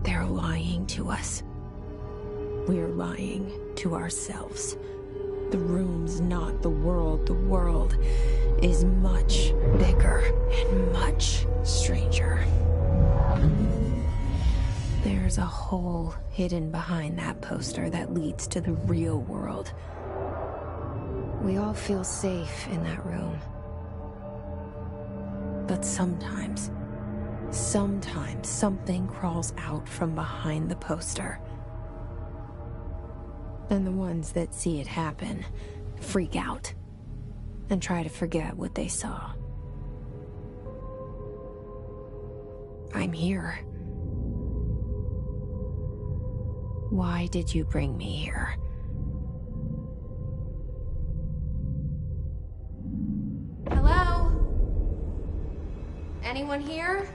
They're lying to us. We're lying to ourselves. The room's not the world. The world is much bigger and much stranger. There's a hole hidden behind that poster that leads to the real world. We all feel safe in that room. But sometimes something crawls out from behind the poster. And the ones that see it happen freak out and try to forget what they saw. I'm here. Why did you bring me here? Hello? Anyone here?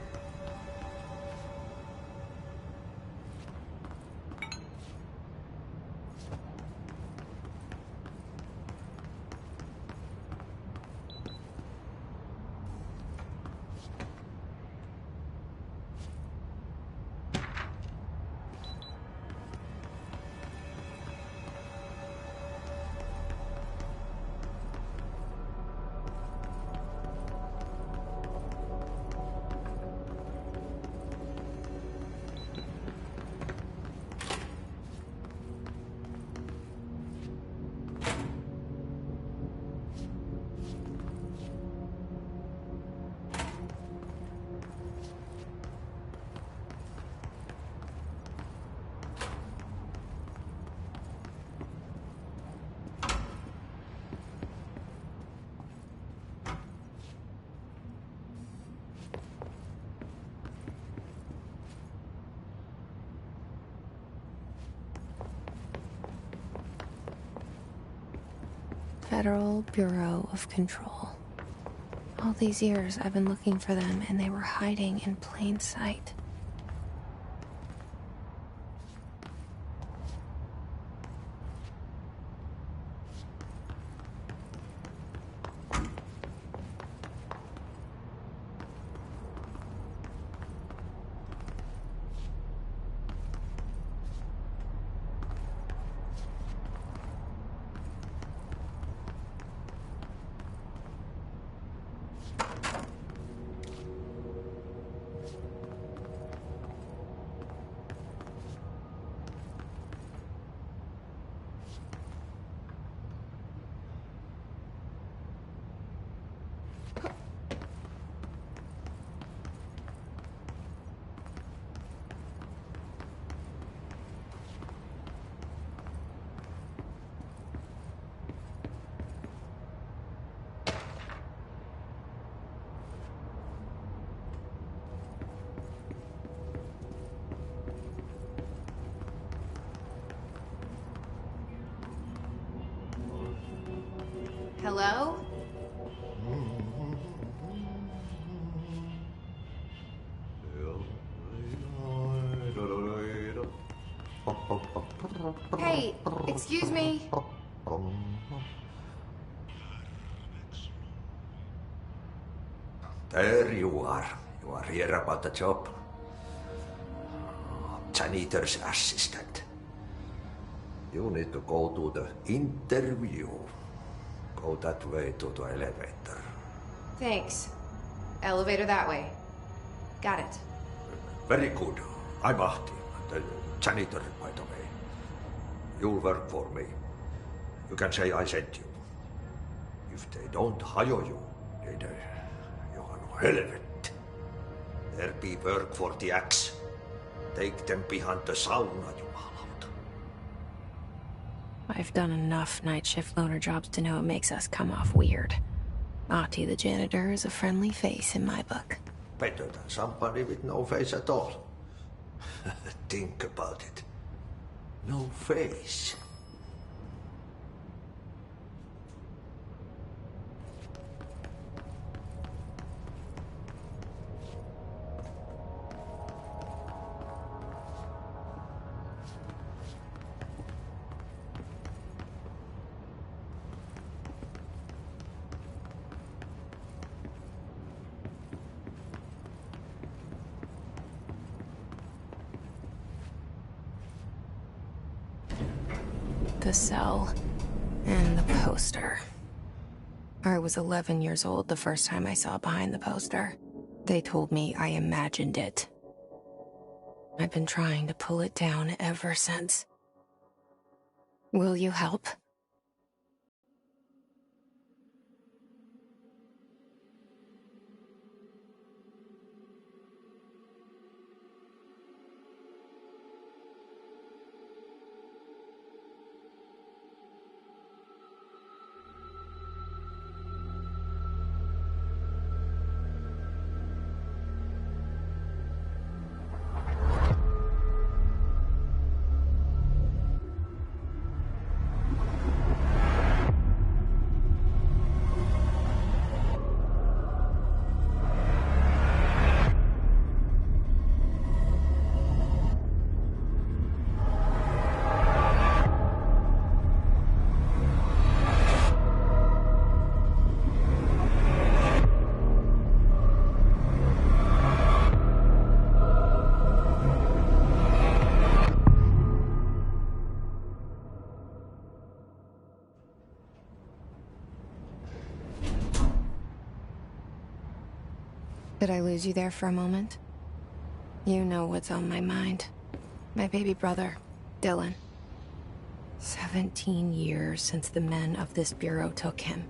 Federal Bureau of Control. All these years I've been looking for them, and they were hiding in plain sight. Hello? Hey, excuse me. There you are. You are here about the job. Janitor's assistant. You need to go to the interview. Go that way to the elevator. Thanks. Elevator that way. Got it. Very good. I'm Ahti, the janitor, by the way. You'll work for me. You can say I sent you. If they don't hire you, then you are no helvet. There be work for the axe. Take them behind the sauna, you hallout. I've done enough night shift loner jobs to know it makes us come off weird. Ahti the janitor is a friendly face in my book. Better than somebody with no face at all. Think about it. No face. the cell, and the poster. I was 11 years old the first time I saw behind the poster. They told me I imagined it. I've been trying to pull it down ever since. Will you help? Did I lose you there for a moment? You know what's on my mind. My baby brother, Dylan. 17 years since the men of this bureau took him.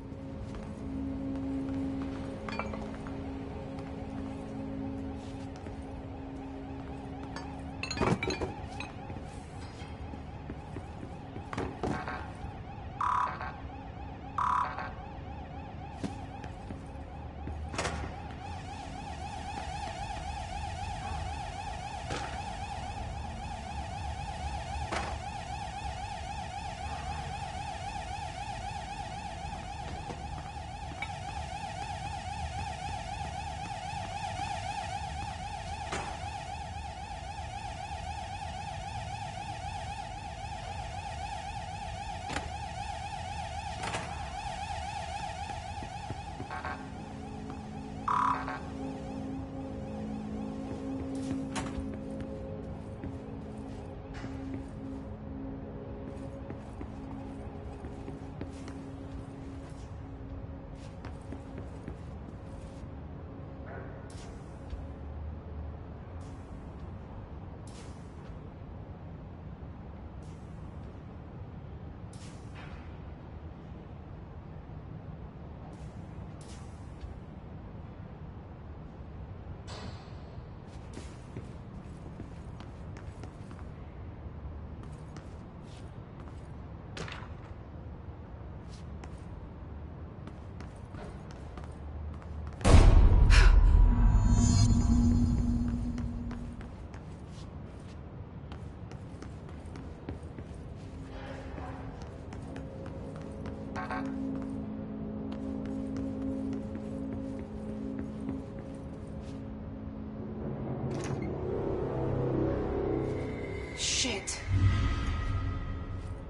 Shit.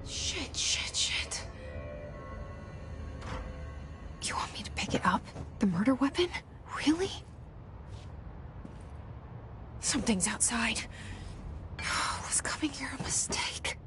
Shit. You want me to pick it up? The murder weapon? Really? Something's outside. Was coming here a mistake?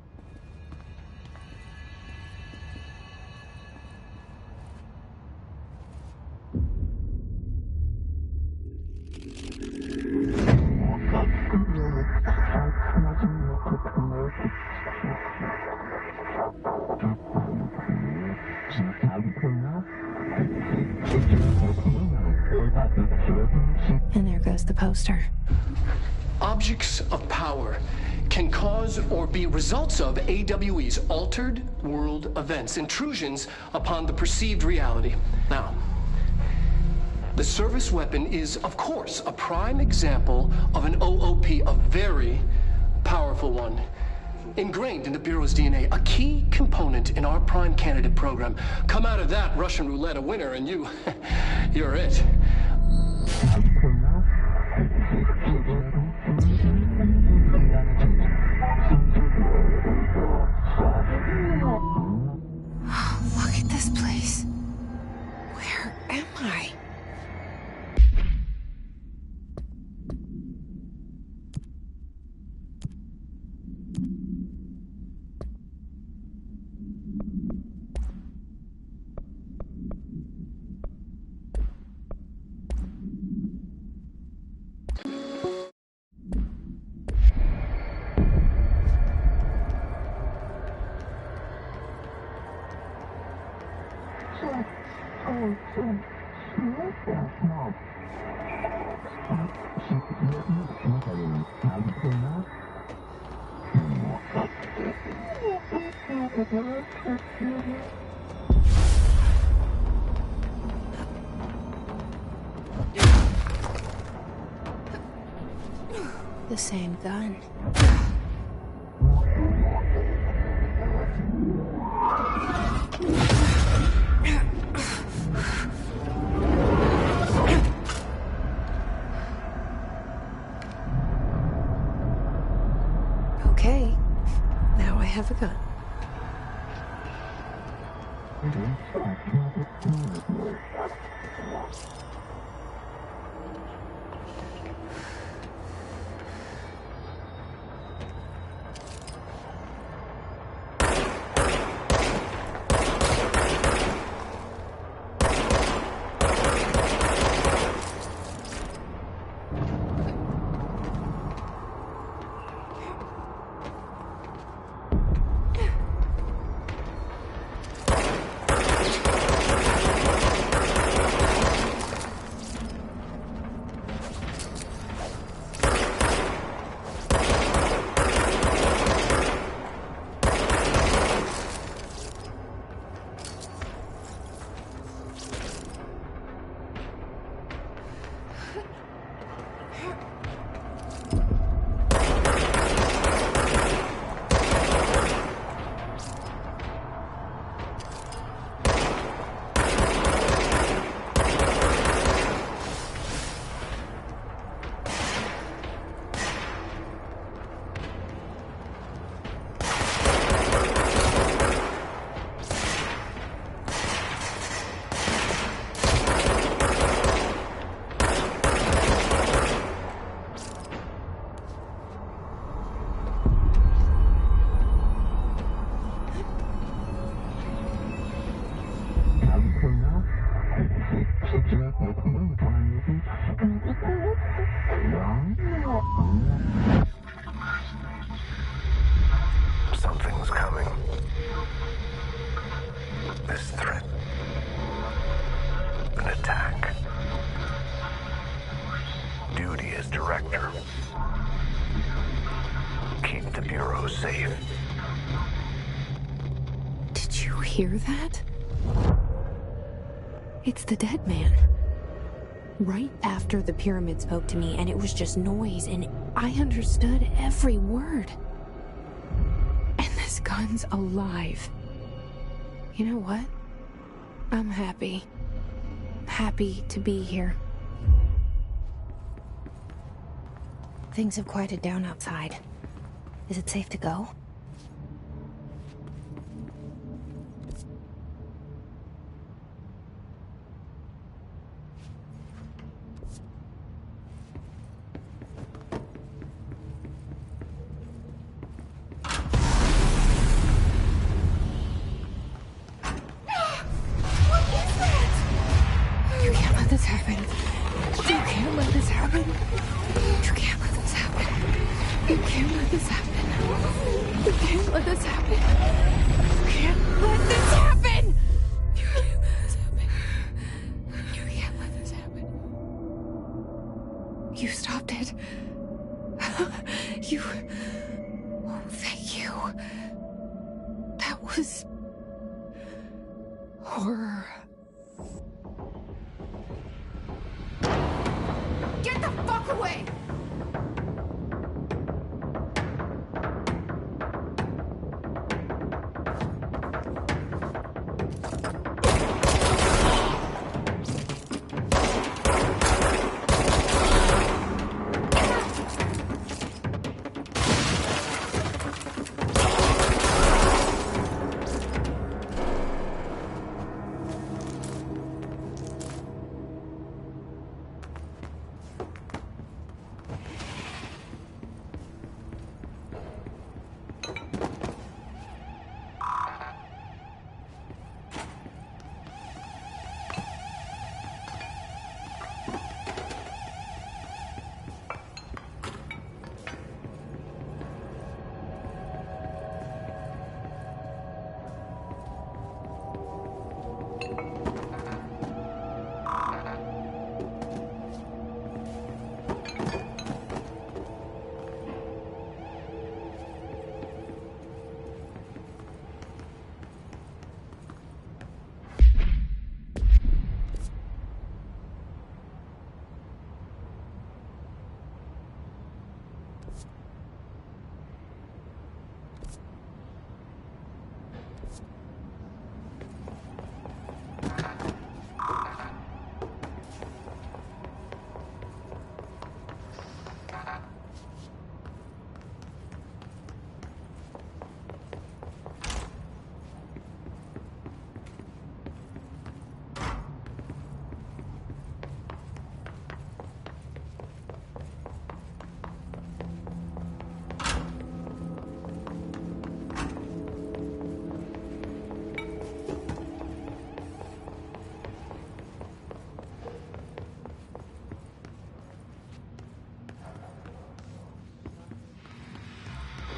And there goes the poster. Objects of power can cause or be results of AWE's altered world events, intrusions upon the perceived reality. Now, the service weapon is, of course, a prime example of an OOP, a very powerful one. Ingrained in the Bureau's DNA, a key component in our prime candidate program. Come out of that Russian roulette a winner and you're it. Look at this place. Where am I? The same gun. Okay, now I have a gun. Something's coming. This threat. An attack. Duty as director. Keep the Bureau safe. Did you hear that? It's the dead man. Right after the pyramid spoke to me, and it was just noise, and I understood every word. And this gun's alive. You know what? I'm happy. Happy to be here. Things have quieted down outside. Is it safe to go? This happen. You can't let this happen. You can't let this happen. You can't let this happen. You can't let this happen. You can't let this happen. You can't let this happen. You can't let this happen. You stopped it. You. Oh, thank you. That was horror. Get the fuck away!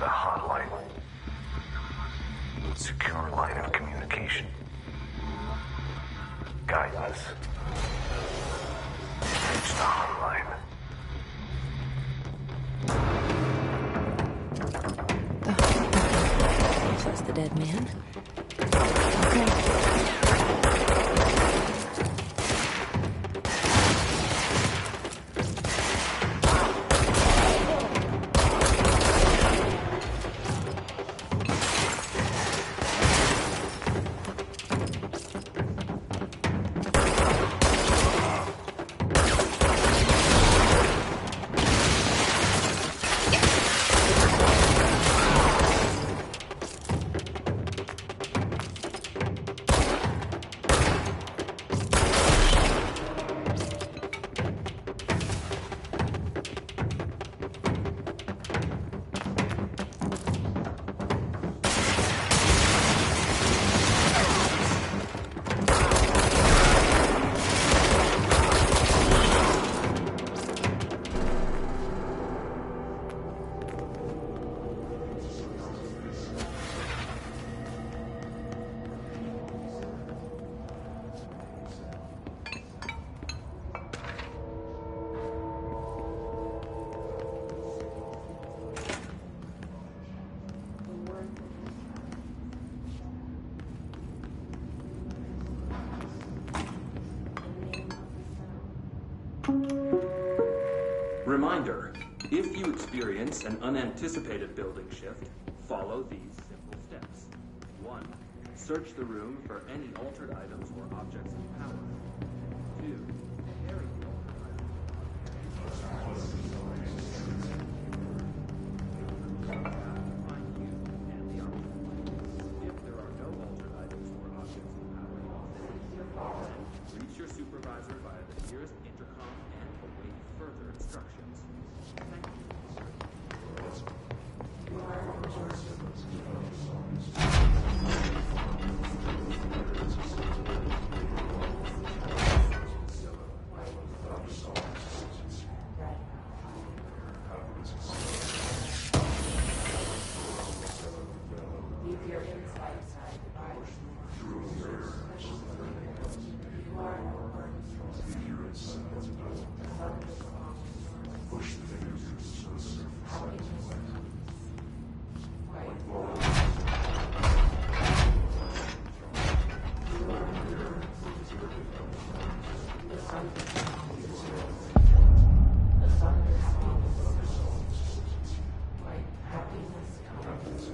a hotline. Secure line of communication. Guidance. Reach the hotline. Says the dead man. Okay. Reminder, if you experience an unanticipated building shift, follow these simple steps. 1. Search the room for any altered items or objects of power. 2. Carry the altered items or objects. Find you and the object. If there are no altered items or objects of power, then reach your supervisor via the nearest intercom and await further instructions. Thank you.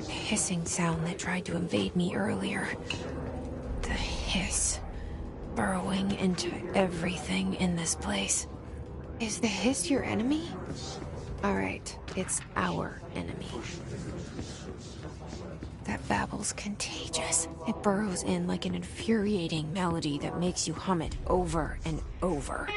Hissing sound that tried to invade me earlier. The hiss. Burrowing into everything in this place. Is the hiss your enemy? Alright, it's our enemy. That babble's contagious. It burrows in like an infuriating melody that makes you hum it over and over.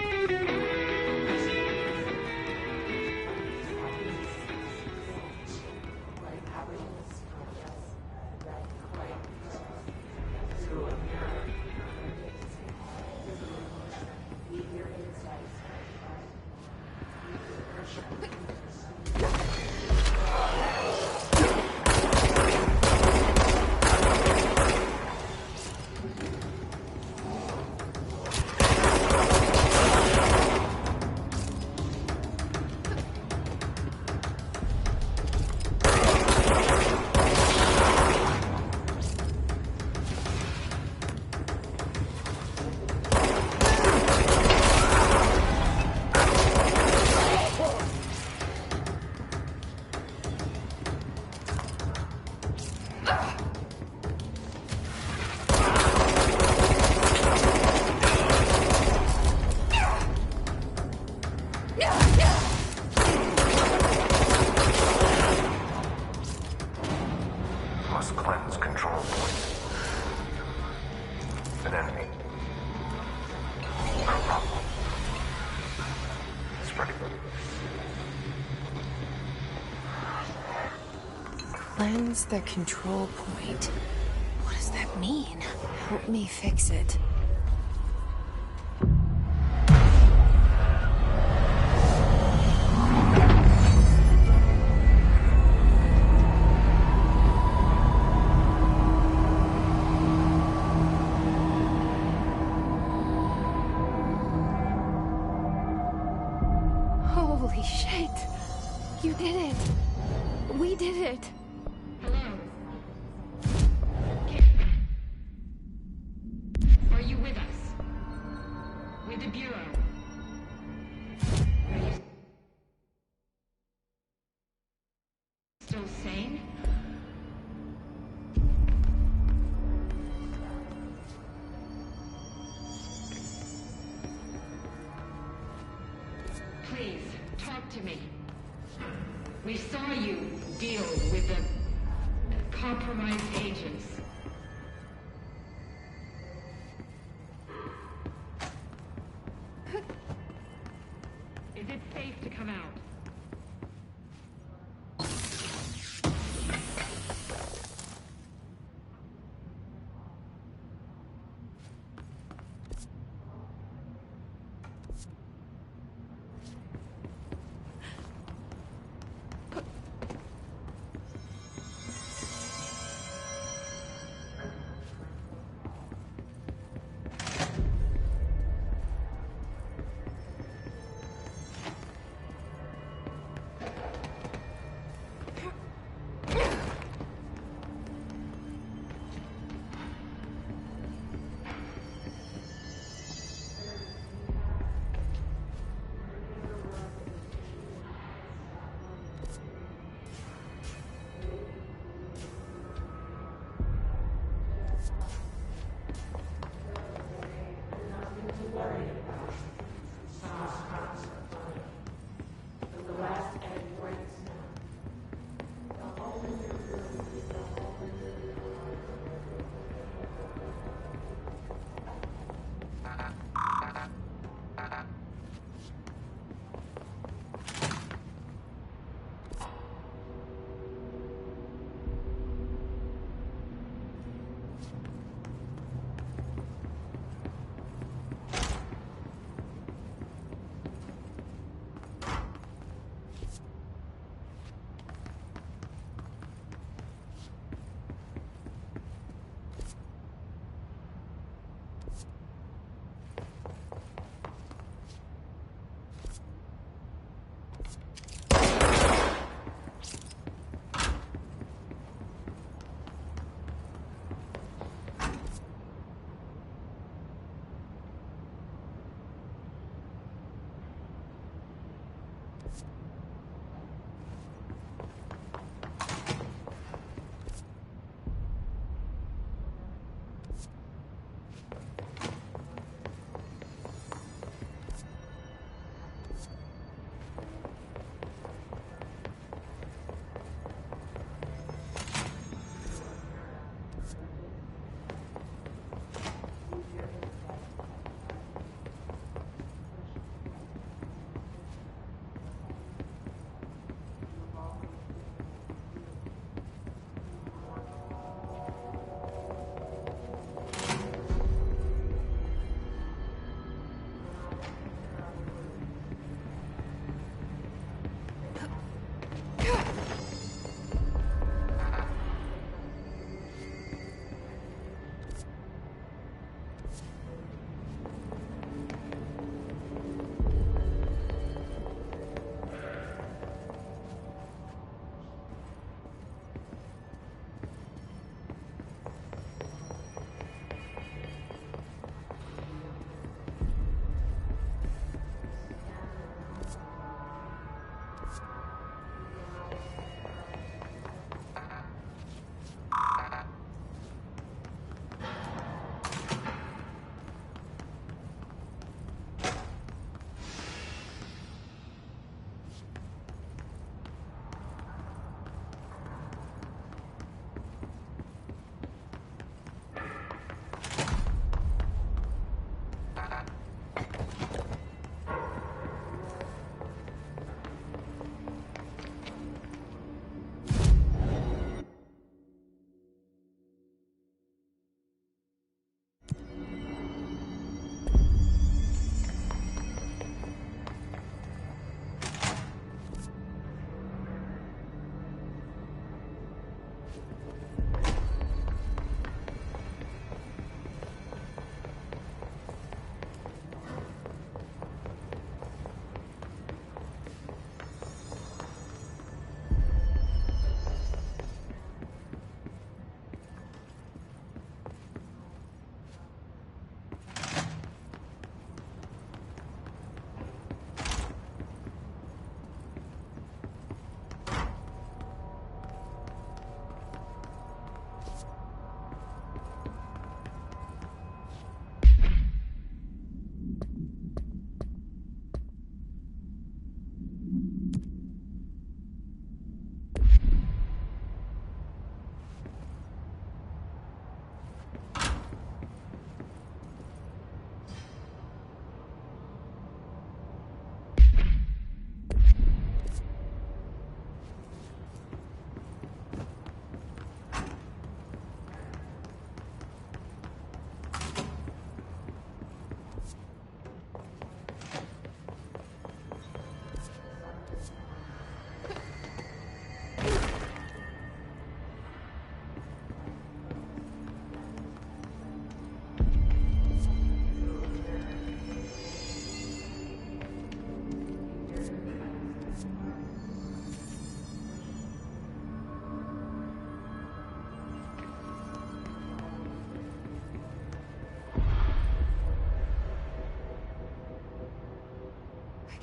Must cleanse control points. An enemy. No problem. Spreading. Cleanse the control point. What does that mean? Help me fix it. it. Hello? Are you with us? With the Bureau? Are you still sane? Please, talk to me. We saw you deal with the compromised agents. Is it safe to come out?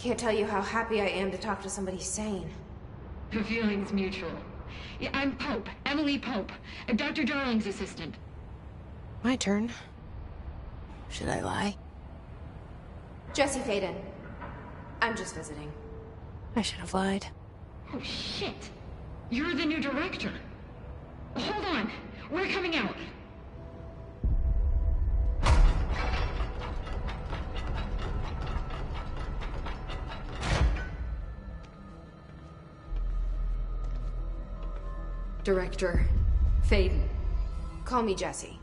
Can't tell you how happy I am to talk to somebody sane. The feeling's mutual. Yeah, I'm Pope, Emily Pope, Dr. Darling's assistant. My turn. Should I lie? Jesse Faden. I'm just visiting. I should have lied. Oh, shit. You're the new director. Hold on. We're coming out. Director Faden. Call me Jesse.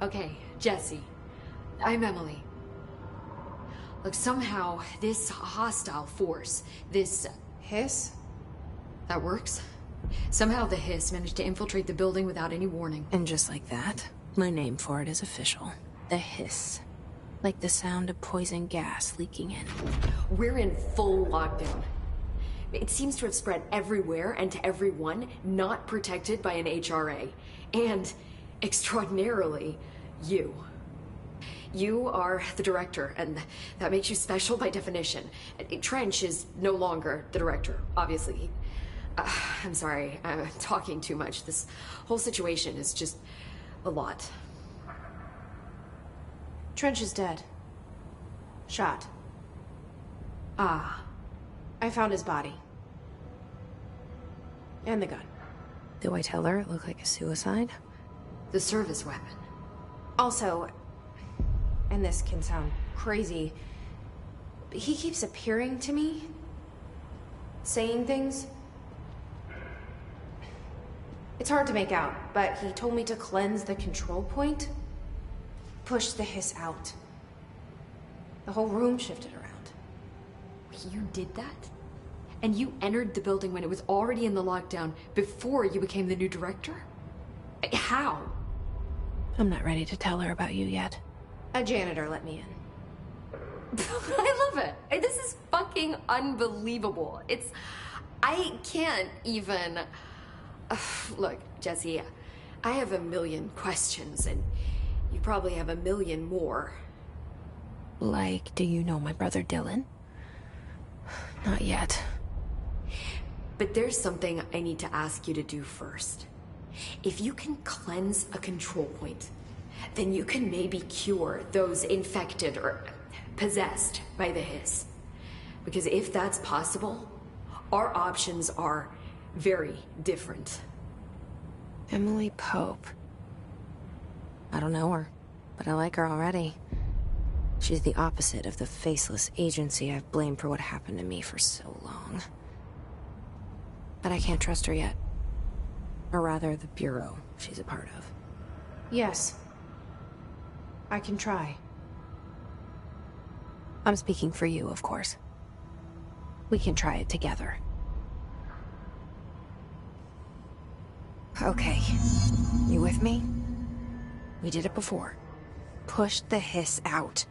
Okay, Jesse. I'm Emily. Look, somehow this hostile force, this... Hiss? That works? Somehow the hiss managed to infiltrate the building without any warning. And just like that, my name for it is official. The hiss. Like the sound of poison gas leaking in. We're in full lockdown. It seems to have spread everywhere and to everyone not protected by an HRA. And, extraordinarily, you. You are the director, and that makes you special by definition. Trench is no longer the director, obviously. I'm sorry, I'm talking too much. This whole situation is just a lot. Trench is dead. Shot. Ah. I found his body. And the gun. Do I tell her it looked like a suicide? The service weapon. Also, and this can sound crazy, but he keeps appearing to me, saying things. It's hard to make out, but he told me to cleanse the control point, push the hiss out. The whole room shifted around. You did that? And you entered the building when it was already in the lockdown before you became the new director? How? I'm not ready to tell her about you yet. A janitor let me in. I love it. This is fucking unbelievable. I can't even... Look, Jesse, I have a million questions, and you probably have a million more. Like, do you know my brother Dylan? Not yet. But there's something I need to ask you to do first. If you can cleanse a control point, then you can maybe cure those infected or possessed by the hiss. Because if that's possible, our options are very different. Emily Pope. I don't know her, but I like her already. She's the opposite of the faceless agency I've blamed for what happened to me for so long. But I can't trust her yet. Or rather, the Bureau she's a part of. Yes. I can try. I'm speaking for you, of course. We can try it together. Okay. You with me? We did it before. Push the hiss out.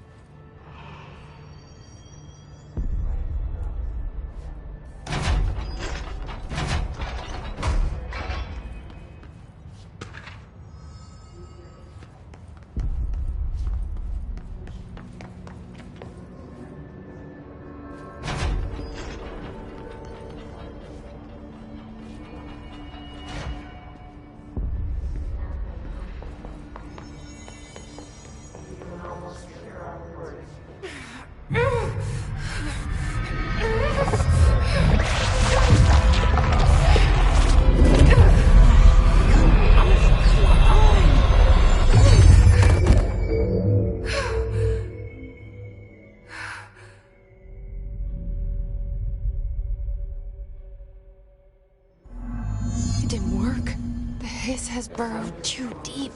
Has burrowed too deep.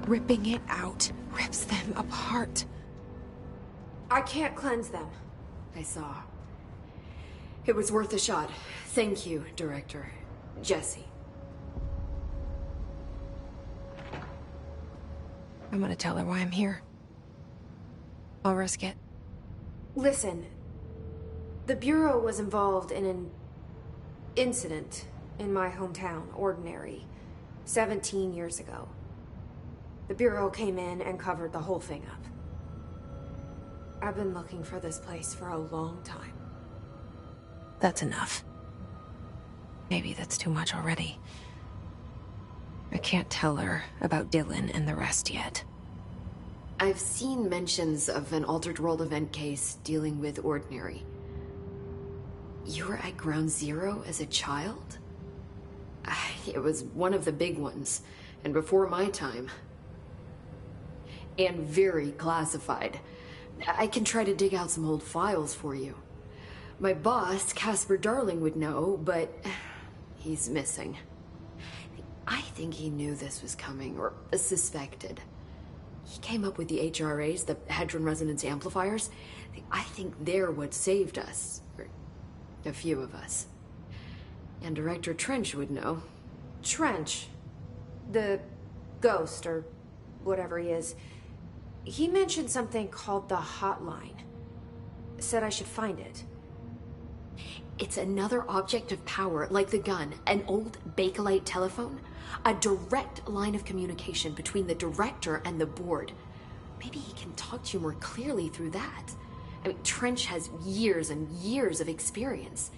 Ripping it out rips them apart. I can't cleanse them. I saw. It was worth a shot. Thank you, Director. Jesse. I'm gonna tell her why I'm here. I'll risk it. Listen. The Bureau was involved in an incident in my hometown, Ordinary. 17 years ago. The Bureau came in and covered the whole thing up. I've been looking for this place for a long time. That's enough. Maybe that's too much already. I can't tell her about Dylan and the rest yet. I've seen mentions of an Altered World event case dealing with Ordinary. You were at Ground Zero as a child? It was one of the big ones, and before my time. And very classified. I can try to dig out some old files for you. My boss, Casper Darling, would know, but he's missing. I think he knew this was coming, or suspected. He came up with the HRAs, the Hadron Resonance Amplifiers. I think they're what saved us. Or a few of us. And Director Trench would know. Trench. The ghost, or whatever he is. He mentioned something called the Hotline. Said I should find it. It's another object of power, like the gun, an old Bakelite telephone. A direct line of communication between the director and the board. Maybe he can talk to you more clearly through that. I mean, Trench has years and years of experience.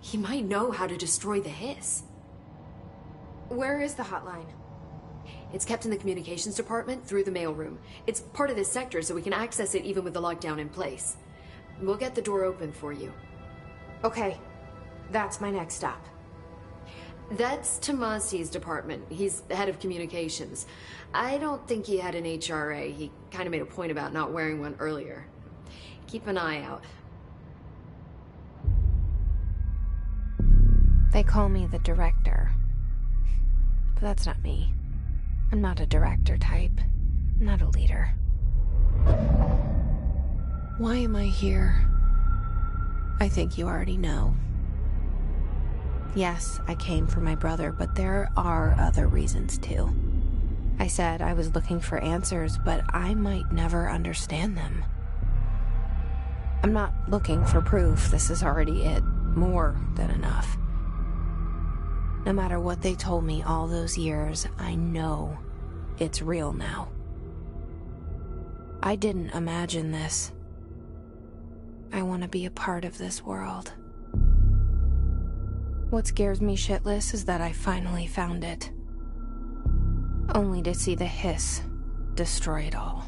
He might know how to destroy the hiss. Where is the hotline? It's kept in the communications department through the mailroom. It's part of this sector, so we can access it even with the lockdown in place. We'll get the door open for you. Okay, that's my next stop. That's Tomasi's department. He's the head of communications. I don't think he had an HRA. He kind of made a point about not wearing one earlier. Keep an eye out. They call me the director. But that's not me. I'm not a director type. I'm not a leader. Why am I here? I think you already know. Yes, I came for my brother, but there are other reasons too. I said I was looking for answers, but I might never understand them. I'm not looking for proof. This is already it. More than enough. No matter what they told me all those years, I know it's real now. I didn't imagine this. I want to be a part of this world. What scares me shitless is that I finally found it. Only to see the hiss destroy it all.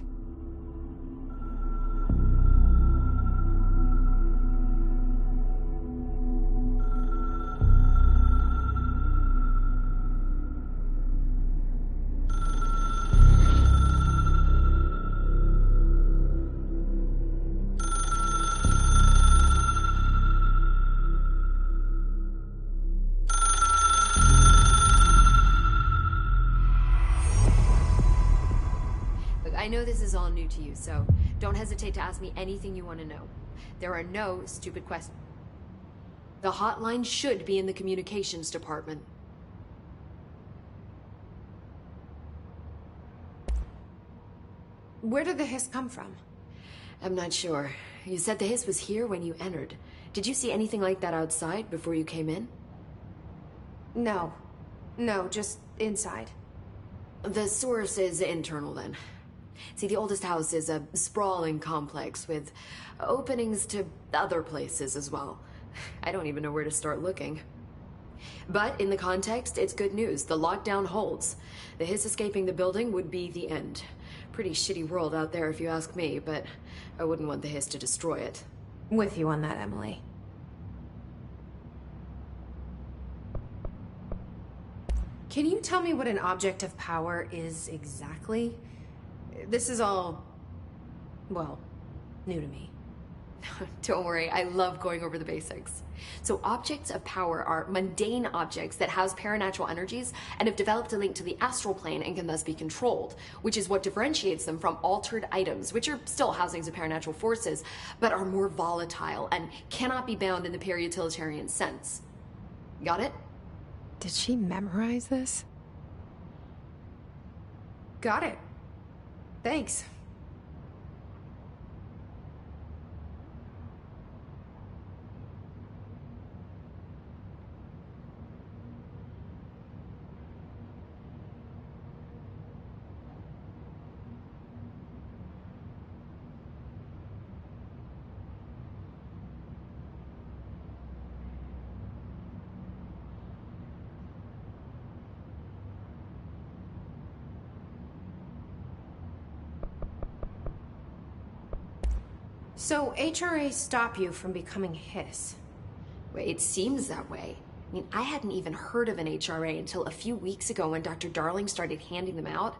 I know this is all new to you, so don't hesitate to ask me anything you want to know. There are no stupid questions. The hotline should be in the communications department. Where did the hiss come from? I'm not sure. You said the hiss was here when you entered. Did you see anything like that outside before you came in? No. No, just inside. The source is internal, then. See, the oldest house is a sprawling complex with openings to other places as well. I don't even know where to start looking. But in the context, it's good news. The lockdown holds. The hiss escaping the building would be the end. Pretty shitty world out there if you ask me, but I wouldn't want the hiss to destroy it. With you on that, Emily. Can you tell me what an object of power is exactly? This is all, well, new to me. Don't worry, I love going over the basics. So objects of power are mundane objects that house paranatural energies and have developed a link to the astral plane and can thus be controlled, which is what differentiates them from altered items, which are still housings of paranatural forces, but are more volatile and cannot be bound in the peri-utilitarian sense. Got it? Did she memorize this? Got it. Thanks. So HRA stop you from becoming his? Well, it seems that way. I mean, I hadn't even heard of an HRA until a few weeks ago when Dr. Darling started handing them out.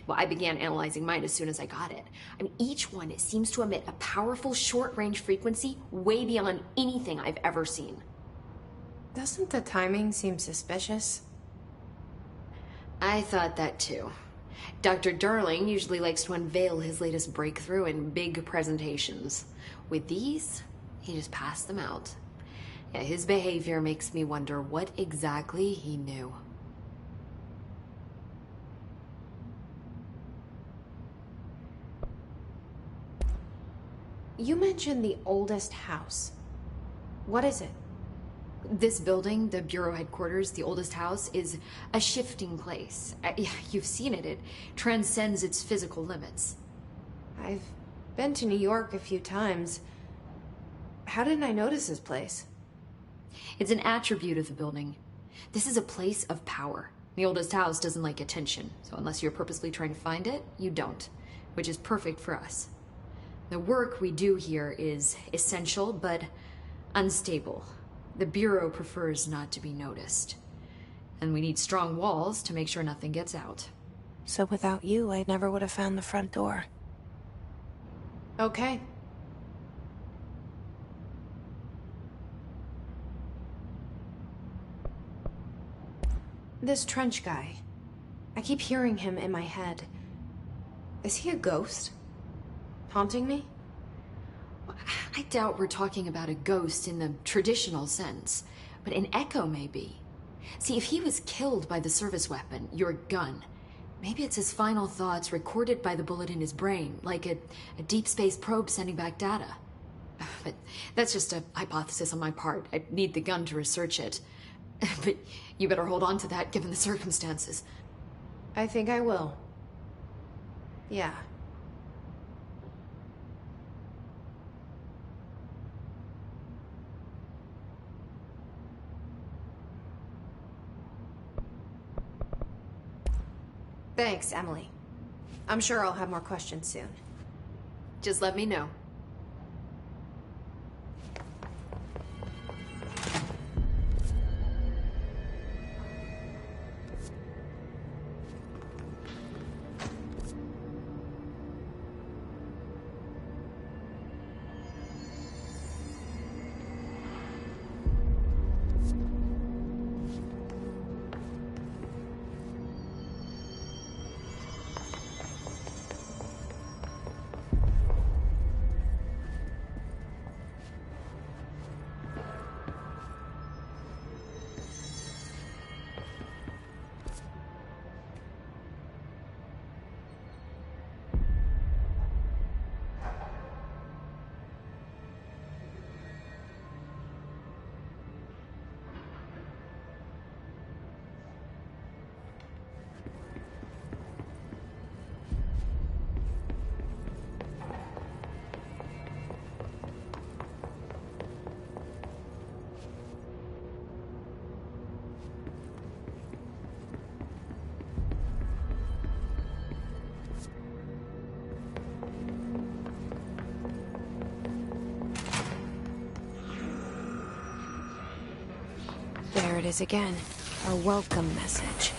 Well, I began analyzing mine as soon as I got it. I mean, each one seems to emit a powerful short-range frequency way beyond anything I've ever seen. Doesn't the timing seem suspicious? I thought that too. Dr. Darling usually likes to unveil his latest breakthrough in big presentations. With these, he just passed them out. Yeah, his behavior makes me wonder what exactly he knew. You mentioned the oldest house. What is it? This building, the Bureau headquarters, the oldest house, is a shifting place. Yeah, you've seen it. It transcends its physical limits. I've been to New York a few times. How didn't I notice this place? It's an attribute of the building. This is a place of power. The oldest house doesn't like attention, so unless you're purposely trying to find it, you don't, which is perfect for us. The work we do here is essential, but unstable. The Bureau prefers not to be noticed. And we need strong walls to make sure nothing gets out. So without you, I never would have found the front door. Okay. This Trench guy. I keep hearing him in my head. Is he a ghost? Haunting me? I doubt we're talking about a ghost in the traditional sense, but an echo maybe. See, if he was killed by the service weapon, your gun, maybe it's his final thoughts recorded by the bullet in his brain, like a deep space probe sending back data. But that's just a hypothesis on my part. I need the gun to research it. But you better hold on to that given the circumstances. I think I will. Yeah. Thanks, Emily. I'm sure I'll have more questions soon. Just let me know. There it is again. Our welcome message.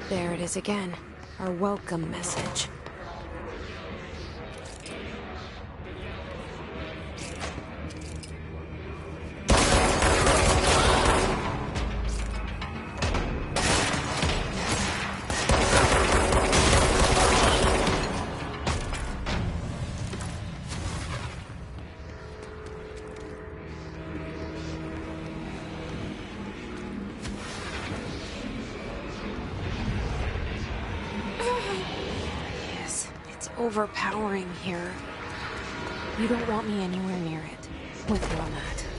There it is again. Our welcome message. Overpowering here. You don't want me anywhere near it. With you on that.